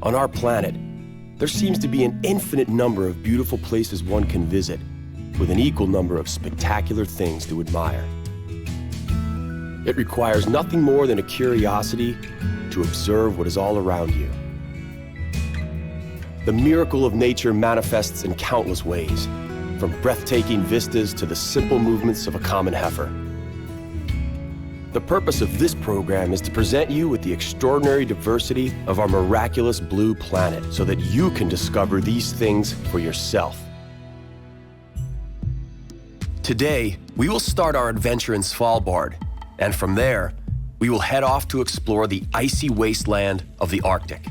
On our planet, there seems to be an infinite number of beautiful places one can visit, with an equal number of spectacular things to admire. It requires nothing more than a curiosity to observe what is all around you. The miracle of nature manifests in countless ways, from breathtaking vistas to the simple movements of a common heifer. The purpose of this program is to present you with the extraordinary diversity of our miraculous blue planet so that you can discover these things for yourself. Today, we will start our adventure in Svalbard, and from there, we will head off to explore the icy wasteland of the Arctic.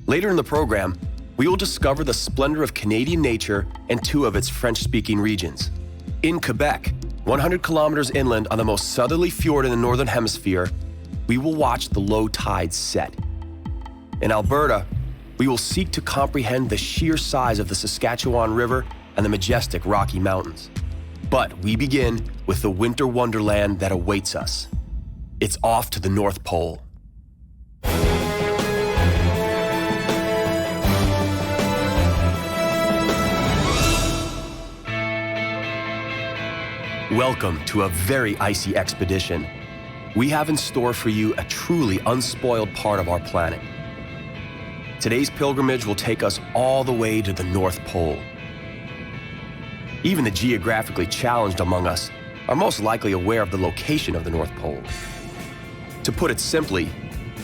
Later in the program, we will discover the splendor of Canadian nature and two of its French-speaking regions. In Quebec, 100 kilometers inland on the most southerly fjord in the Northern Hemisphere, we will watch the low tides set. In Alberta, we will seek to comprehend the sheer size of the Saskatchewan River and the majestic Rocky Mountains. But we begin with the winter wonderland that awaits us. It's off to the North Pole. Welcome to a very icy expedition. We have in store for you a truly unspoiled part of our planet. Today's pilgrimage will take us all the way to the North Pole. Even the geographically challenged among us are most likely aware of the location of the North Pole. To put it simply,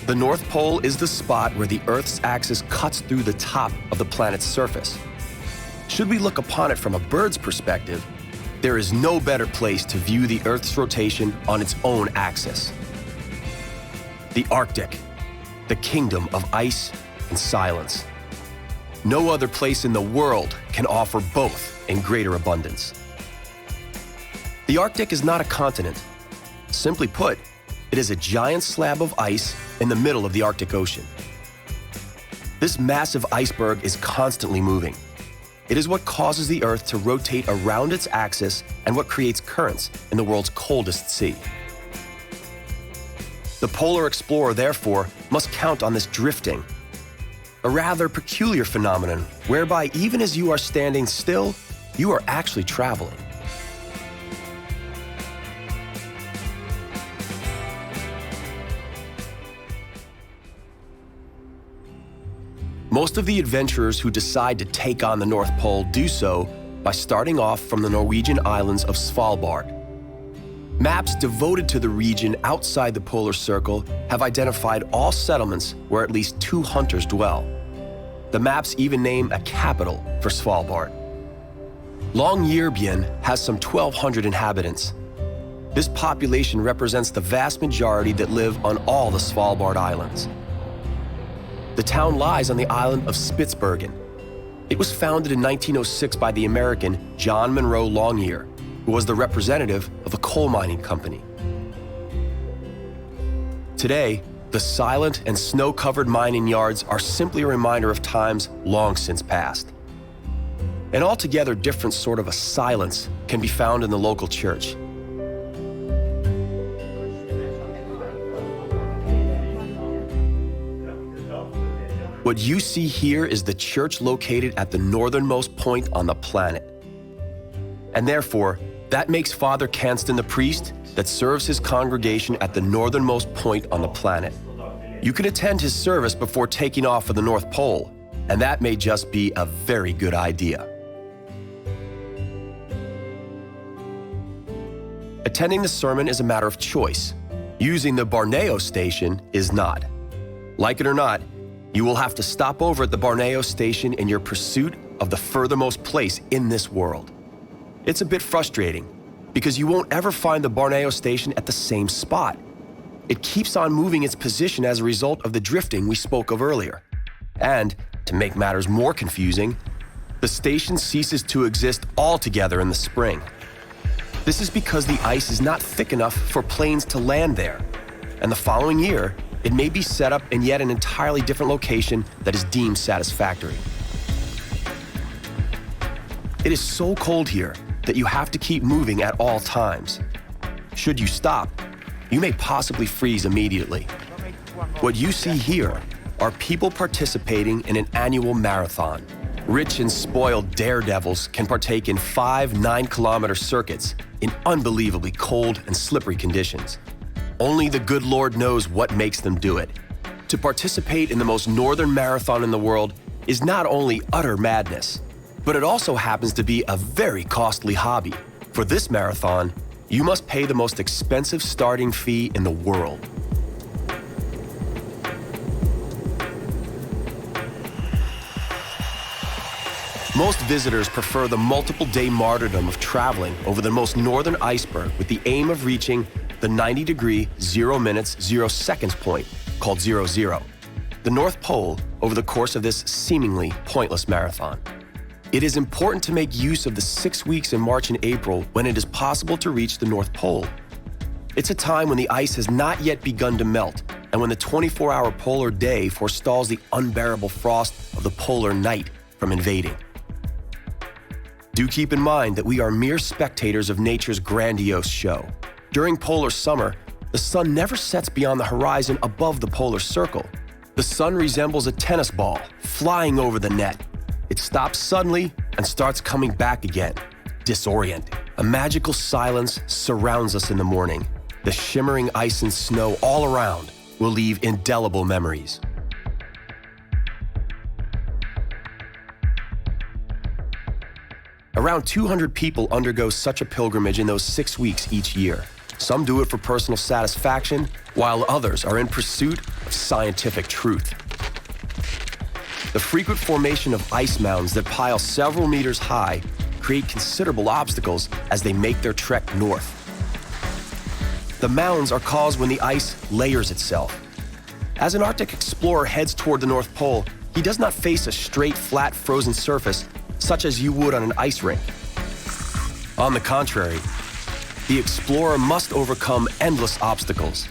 the North Pole is the spot where the Earth's axis cuts through the top of the planet's surface. Should we look upon it from a bird's perspective, there is no better place to view the Earth's rotation on its own axis. The Arctic, the kingdom of ice and silence. No other place in the world can offer both in greater abundance. The Arctic is not a continent. Simply put, it is a giant slab of ice in the middle of the Arctic Ocean. This massive iceberg is constantly moving. It is what causes the Earth to rotate around its axis and what creates currents in the world's coldest sea. The polar explorer, therefore, must count on this drifting, a rather peculiar phenomenon whereby even as you are standing still, you are actually traveling. Most of the adventurers who decide to take on the North Pole do so by starting off from the Norwegian islands of Svalbard. Maps devoted to the region outside the polar circle have identified all settlements where at least 2 hunters dwell. The maps even name a capital for Svalbard. Longyearbyen has some 1,200 inhabitants. This population represents the vast majority that live on all the Svalbard Islands. The town lies on the island of Spitsbergen. It was founded in 1906 by the American John Monroe Longyear, who was the representative of a coal mining company. Today, the silent and snow-covered mining yards are simply a reminder of times long since past. An altogether different sort of a silence can be found in the local church. What you see here is the church located at the northernmost point on the planet. And therefore, that makes Father Canston the priest that serves his congregation at the northernmost point on the planet. You can attend his service before taking off for the North Pole, and that may just be a very good idea. Attending the sermon is a matter of choice. Using the Borneo station is not. Like it or not, you will have to stop over at the Borneo station in your pursuit of the furthermost place in this world. It's a bit frustrating because you won't ever find the Borneo station at the same spot. It keeps on moving its position as a result of the drifting we spoke of earlier. And, to make matters more confusing, the station ceases to exist altogether in the spring. This is because the ice is not thick enough for planes to land there, and the following year, it may be set up in yet an entirely different location that is deemed satisfactory. It is so cold here that you have to keep moving at all times. Should you stop, you may possibly freeze immediately. What you see here are people participating in an annual marathon. Rich and spoiled daredevils can partake in 5 9-kilometer circuits in unbelievably cold and slippery conditions. Only the good Lord knows what makes them do it. To participate in the most northern marathon in the world is not only utter madness, but it also happens to be a very costly hobby. For this marathon, you must pay the most expensive starting fee in the world. Most visitors prefer the multiple-day martyrdom of traveling over the most northern iceberg with the aim of reaching the 90-degree 0 minutes 0 seconds point called 00, the North Pole, over the course of this seemingly pointless marathon. It is important to make use of the 6 weeks in March and April when it is possible to reach the North Pole. It's a time when the ice has not yet begun to melt and when the 24-hour polar day forestalls the unbearable frost of the polar night from invading. Do keep in mind that we are mere spectators of nature's grandiose show. During polar summer, the sun never sets beyond the horizon above the polar circle. The sun resembles a tennis ball flying over the net. It stops suddenly and starts coming back again, disorienting. A magical silence surrounds us in the morning. The shimmering ice and snow all around will leave indelible memories. Around 200 people undergo such a pilgrimage in those 6 weeks each year. Some do it for personal satisfaction, while others are in pursuit of scientific truth. The frequent formation of ice mounds that pile several meters high create considerable obstacles as they make their trek north. The mounds are caused when the ice layers itself. As an Arctic explorer heads toward the North Pole, he does not face a straight, flat, frozen surface such as you would on an ice rink. On the contrary, the explorer must overcome endless obstacles.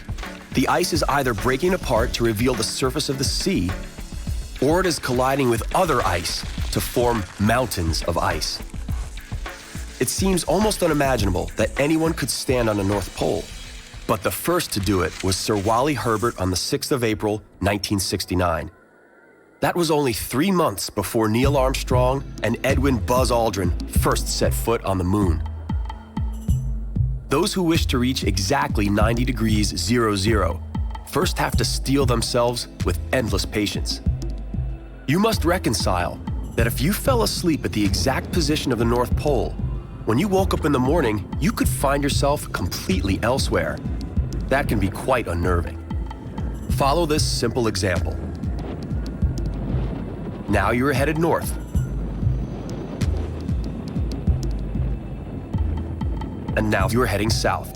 The ice is either breaking apart to reveal the surface of the sea, or it is colliding with other ice to form mountains of ice. It seems almost unimaginable that anyone could stand on the North Pole, but the first to do it was Sir Wally Herbert on the 6th of April, 1969. That was only 3 months before Neil Armstrong and Edwin Buzz Aldrin first set foot on the moon. Those who wish to reach exactly 90 degrees 00 first have to steel themselves with endless patience. You must reconcile that if you fell asleep at the exact position of the North Pole, when you woke up in the morning, you could find yourself completely elsewhere. That can be quite unnerving. Follow this simple example. Now you are headed north. And now you are heading south.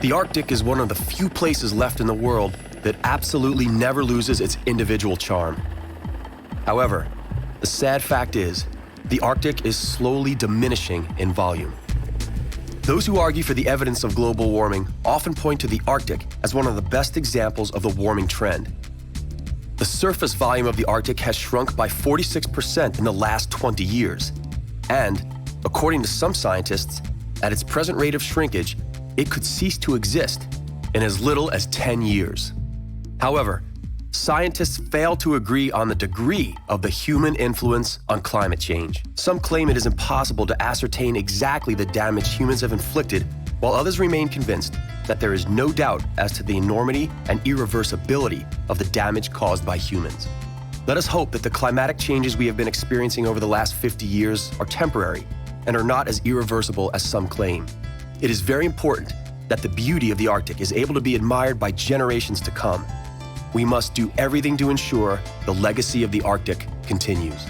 The Arctic is one of the few places left in the world that absolutely never loses its individual charm. However, the sad fact is, the Arctic is slowly diminishing in volume. Those who argue for the evidence of global warming often point to the Arctic as one of the best examples of the warming trend. The surface volume of the Arctic has shrunk by 46% in the last 20 years. And, according to some scientists, at its present rate of shrinkage, it could cease to exist in as little as 10 years. However, scientists fail to agree on the degree of the human influence on climate change. Some claim it is impossible to ascertain exactly the damage humans have inflicted, while others remain convinced that there is no doubt as to the enormity and irreversibility of the damage caused by humans. Let us hope that the climatic changes we have been experiencing over the last 50 years are temporary and are not as irreversible as some claim. It is very important that the beauty of the Arctic is able to be admired by generations to come. We must do everything to ensure the legacy of the Arctic continues.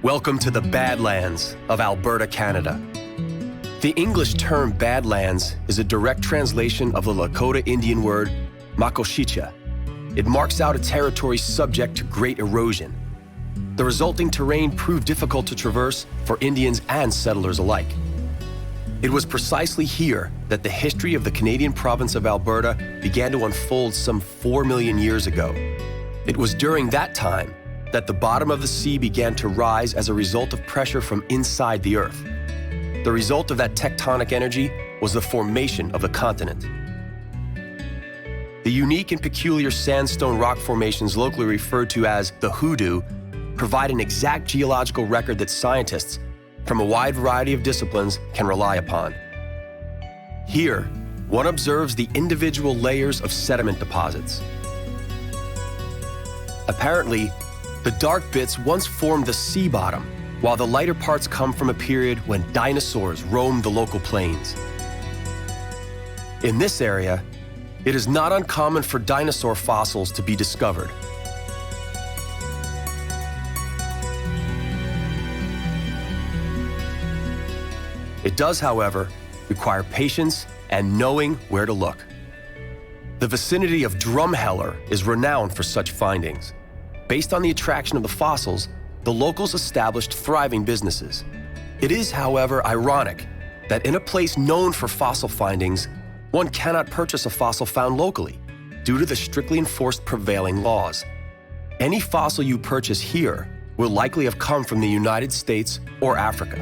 Welcome to the Badlands of Alberta, Canada. The English term Badlands is a direct translation of the Lakota Indian word Makoshicha. It marks out a territory subject to great erosion. The resulting terrain proved difficult to traverse for Indians and settlers alike. It was precisely here that the history of the Canadian province of Alberta began to unfold some 4 million years ago. It was during that time that the bottom of the sea began to rise as a result of pressure from inside the Earth. The result of that tectonic energy was the formation of the continent. The unique and peculiar sandstone rock formations locally referred to as the hoodoo provide an exact geological record that scientists from a wide variety of disciplines can rely upon. Here, one observes the individual layers of sediment deposits. Apparently, the dark bits once formed the sea bottom, while the lighter parts come from a period when dinosaurs roamed the local plains. In this area, it is not uncommon for dinosaur fossils to be discovered. It does, however, require patience and knowing where to look. The vicinity of Drumheller is renowned for such findings. Based on the attraction of the fossils, the locals established thriving businesses. It is, however, ironic that in a place known for fossil findings, one cannot purchase a fossil found locally due to the strictly enforced prevailing laws. Any fossil you purchase here will likely have come from the United States or Africa.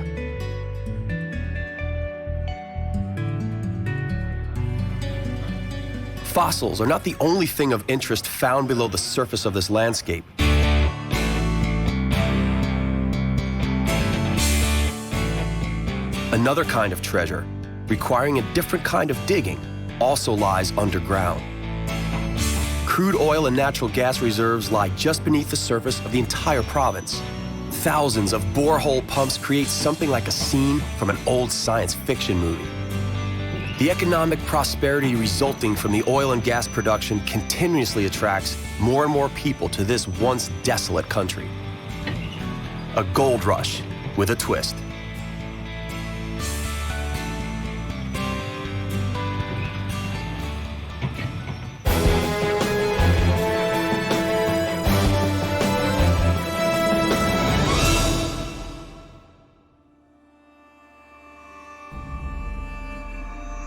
Fossils are not the only thing of interest found below the surface of this landscape. Another kind of treasure, requiring a different kind of digging, also lies underground. Crude oil and natural gas reserves lie just beneath the surface of the entire province. Thousands of borehole pumps create something like a scene from an old science fiction movie. The economic prosperity resulting from the oil and gas production continuously attracts more and more people to this once desolate country. A gold rush with a twist.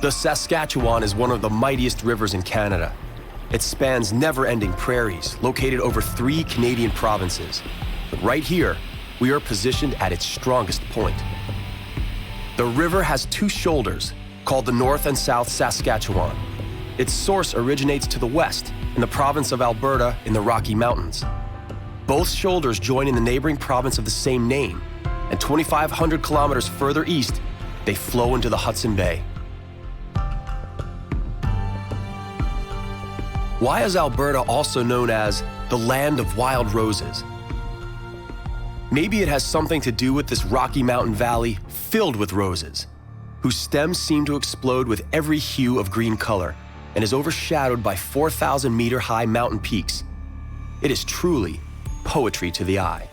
The Saskatchewan is one of the mightiest rivers in Canada. It spans never-ending prairies located over 3 Canadian provinces. But right here, we are positioned at its strongest point. The river has 2 shoulders, called the North and South Saskatchewan. Its source originates to the west, in the province of Alberta in the Rocky Mountains. Both shoulders join in the neighboring province of the same name, and 2,500 kilometers further east, they flow into the Hudson Bay. Why is Alberta also known as the land of wild roses? Maybe it has something to do with this Rocky Mountain valley filled with roses, whose stems seem to explode with every hue of green color and is overshadowed by 4,000-meter-high mountain peaks. It is truly poetry to the eye.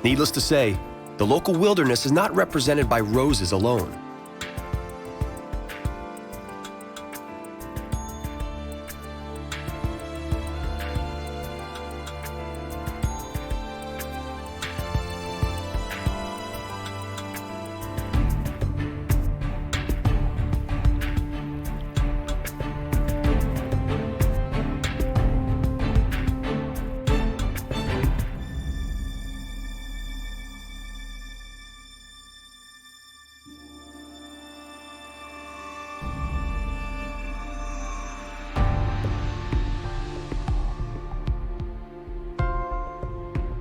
Needless to say, the local wilderness is not represented by roses alone.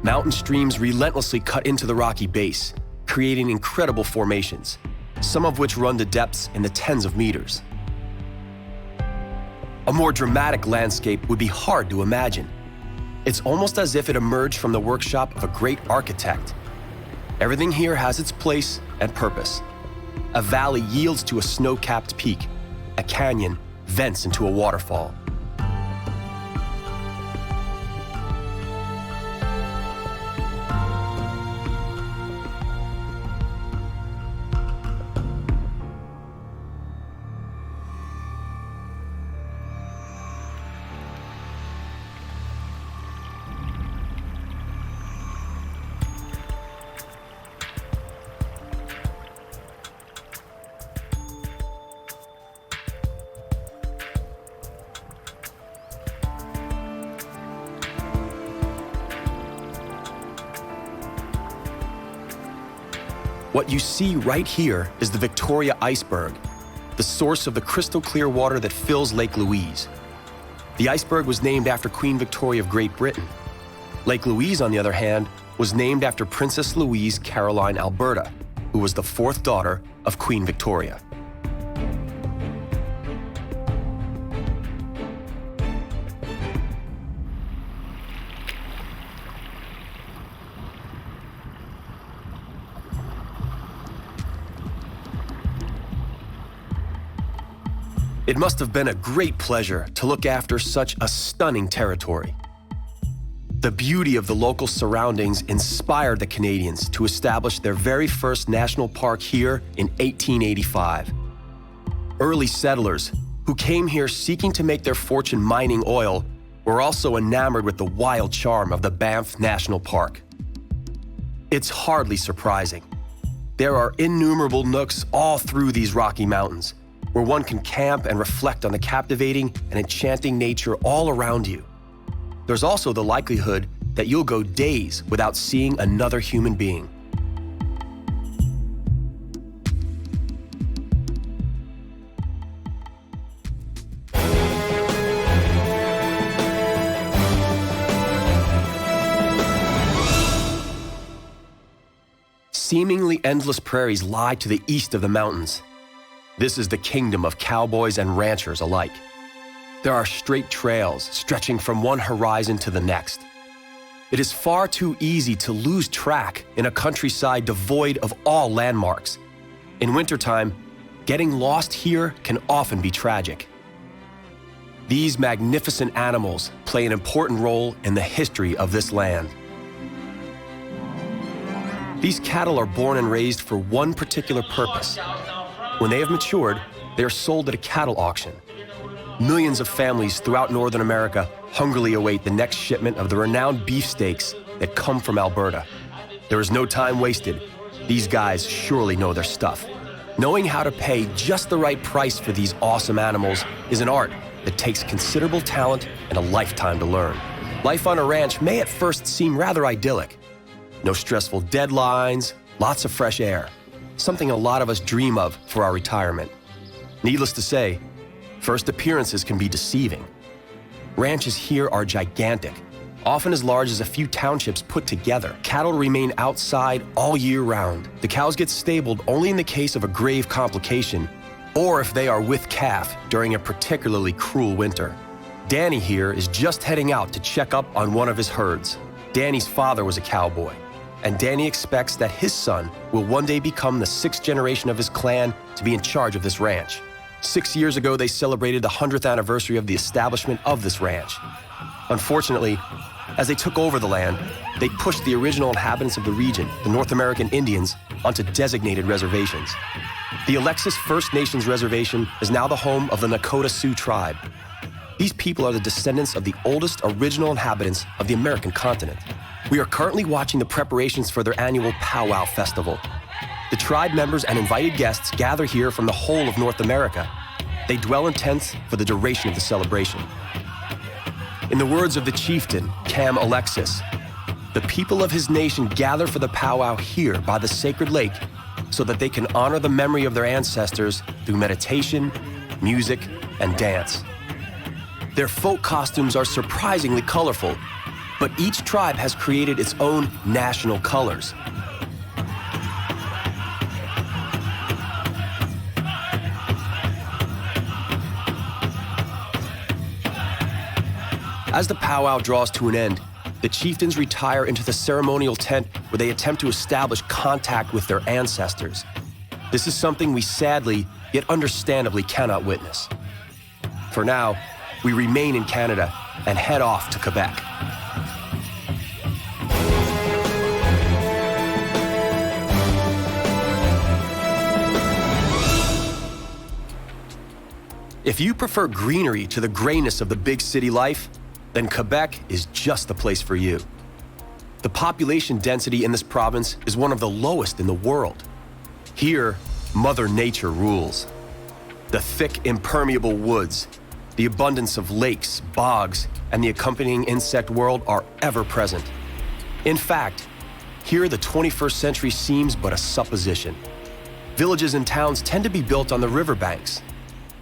Mountain streams relentlessly cut into the rocky base, creating incredible formations, some of which run to depths in the tens of meters. A more dramatic landscape would be hard to imagine. It's almost as if it emerged from the workshop of a great architect. Everything here has its place and purpose. A valley yields to a snow-capped peak. A canyon vents into a waterfall. What you see right here is the Victoria Iceberg, the source of the crystal clear water that fills Lake Louise. The iceberg was named after Queen Victoria of Great Britain. Lake Louise, on the other hand, was named after Princess Louise Caroline Alberta, who was the fourth daughter of Queen Victoria. It must have been a great pleasure to look after such a stunning territory. The beauty of the local surroundings inspired the Canadians to establish their very first national park here in 1885. Early settlers, who came here seeking to make their fortune mining oil, were also enamored with the wild charm of the Banff National Park. It's hardly surprising. There are innumerable nooks all through these Rocky Mountains, where one can camp and reflect on the captivating and enchanting nature all around you. There's also the likelihood that you'll go days without seeing another human being. Seemingly endless prairies lie to the east of the mountains. This is the kingdom of cowboys and ranchers alike. There are straight trails stretching from one horizon to the next. It is far too easy to lose track in a countryside devoid of all landmarks. In wintertime, getting lost here can often be tragic. These magnificent animals play an important role in the history of this land. These cattle are born and raised for one particular purpose. When they have matured, they are sold at a cattle auction. Millions of families throughout Northern America hungrily await the next shipment of the renowned beefsteaks that come from Alberta. There is no time wasted. These guys surely know their stuff. Knowing how to pay just the right price for these awesome animals is an art that takes considerable talent and a lifetime to learn. Life on a ranch may at first seem rather idyllic. No stressful deadlines, lots of fresh air. Something a lot of us dream of for our retirement. Needless to say, first appearances can be deceiving. Ranches here are gigantic, often as large as a few townships put together. Cattle remain outside all year round. The cows get stabled only in the case of a grave complication, or if they are with calf during a particularly cruel winter. Danny here is just heading out to check up on one of his herds. Danny's father was a cowboy, and Danny expects that his son will one day become the sixth generation of his clan to be in charge of this ranch. 6 years ago, they celebrated the 100th anniversary of the establishment of this ranch. Unfortunately, as they took over the land, they pushed the original inhabitants of the region, the North American Indians, onto designated reservations. The Alexis First Nations Reservation is now the home of the Nakota Sioux tribe. These people are the descendants of the oldest original inhabitants of the American continent. We are currently watching the preparations for their annual powwow festival. The tribe members and invited guests gather here from the whole of North America. They dwell in tents for the duration of the celebration. In the words of the chieftain, Cam Alexis, the people of his nation gather for the powwow here by the sacred lake so that they can honor the memory of their ancestors through meditation, music, and dance. Their folk costumes are surprisingly colorful, but each tribe has created its own national colors. As the powwow draws to an end, the chieftains retire into the ceremonial tent where they attempt to establish contact with their ancestors. This is something we sadly, yet understandably cannot witness. For now, we remain in Canada and head off to Quebec. If you prefer greenery to the grayness of the big city life, then Quebec is just the place for you. The population density in this province is one of the lowest in the world. Here, Mother Nature rules. The thick, impermeable woods, the abundance of lakes, bogs, and the accompanying insect world are ever present. In fact, Here, the 21st century seems but a supposition. Villages and towns tend to be built on the riverbanks.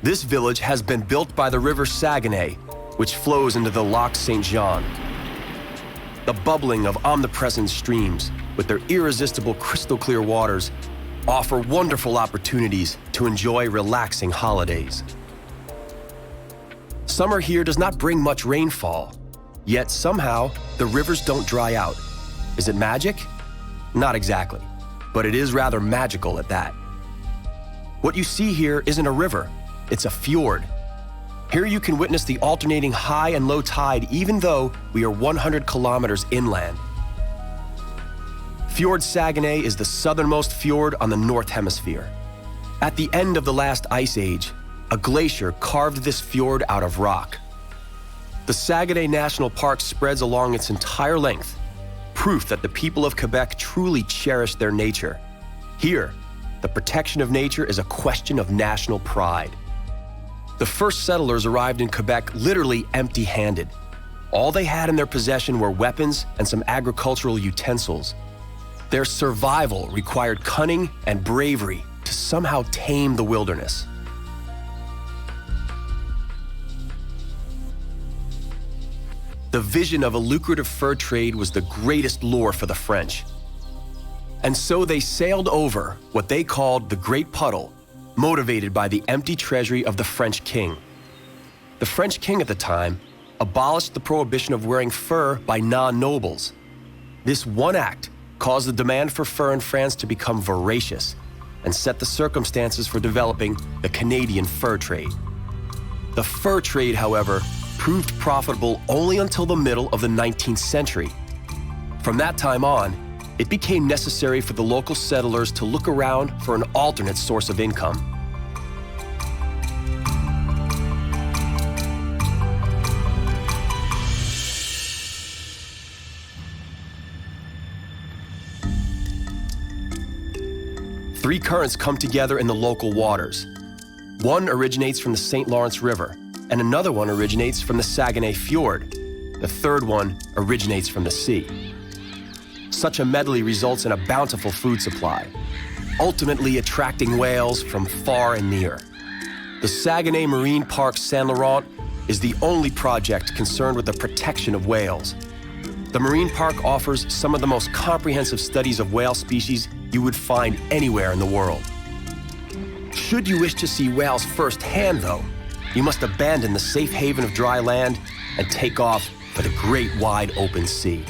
This village has been built by the river Saguenay, which flows into the Lac Saint-Jean. The bubbling of omnipresent streams, with their irresistible crystal-clear waters, offer wonderful opportunities to enjoy relaxing holidays. Summer here does not bring much rainfall, yet somehow the rivers don't dry out. Is it magic? Not exactly, but it is rather magical at that. What you see here isn't a river, it's a fjord. Here you can witness the alternating high and low tide even though we are 100 kilometers inland. Fjord Saguenay is the southernmost fjord on the North Hemisphere. At the end of the last ice age, a glacier carved this fjord out of rock. The Saguenay National Park spreads along its entire length, proof that the people of Quebec truly cherish their nature. Here, the protection of nature is a question of national pride. The first settlers arrived in Quebec literally empty-handed. All they had in their possession were weapons and some agricultural utensils. Their survival required cunning and bravery to somehow tame the wilderness. The vision of a lucrative fur trade was the greatest lure for the French. And so they sailed over what they called the Great Puddle, motivated by the empty treasury of the French king. The French king at the time abolished the prohibition of wearing fur by non-nobles. This one act caused the demand for fur in France to become voracious and set the circumstances for developing the Canadian fur trade. The fur trade, however, proved profitable only until the middle of the 19th century. From that time on, it became necessary for the local settlers to look around for an alternate source of income. Three currents come together in the local waters. One originates from the St. Lawrence River, and another one originates from the Saguenay Fjord. The third one originates from the sea. Such a medley results in a bountiful food supply, ultimately attracting whales from far and near. The Saguenay Marine Park Saint Laurent is the only project concerned with the protection of whales. The marine park offers some of the most comprehensive studies of whale species you would find anywhere in the world. Should you wish to see whales firsthand, though, you must abandon the safe haven of dry land and take off for the great wide open sea.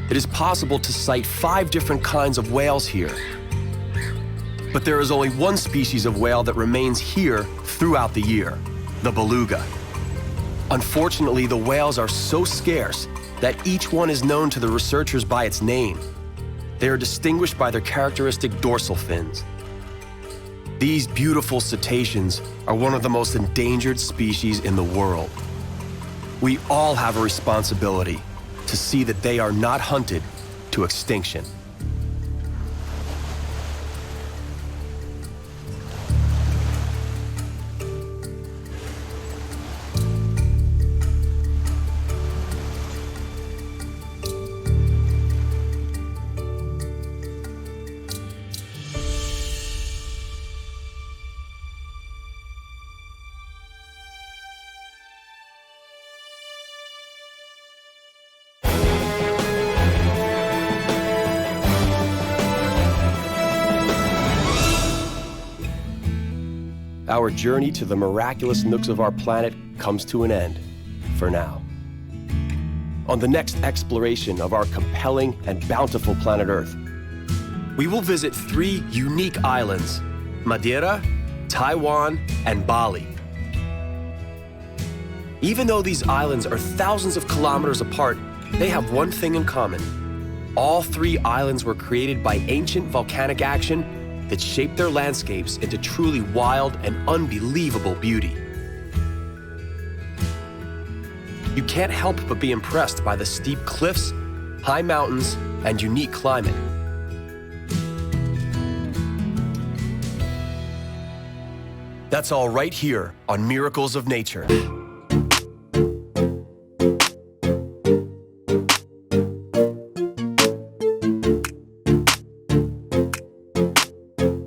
It is possible to sight 5 different kinds of whales here. But there is only one species of whale that remains here throughout the year, the beluga. Unfortunately, the whales are so scarce that each one is known to the researchers by its name. They are distinguished by their characteristic dorsal fins. These beautiful cetaceans are one of the most endangered species in the world. We all have a responsibility to see that they are not hunted to extinction. Our journey to the miraculous nooks of our planet comes to an end, for now. On the next exploration of our compelling and bountiful planet Earth, we will visit 3 unique islands: Madeira, Taiwan, and Bali. Even though these islands are thousands of kilometers apart, they have one thing in common. All 3 islands were created by ancient volcanic action that shaped their landscapes into truly wild and unbelievable beauty. You can't help but be impressed by the steep cliffs, high mountains, and unique climate. That's all right here on Miracles of Nature.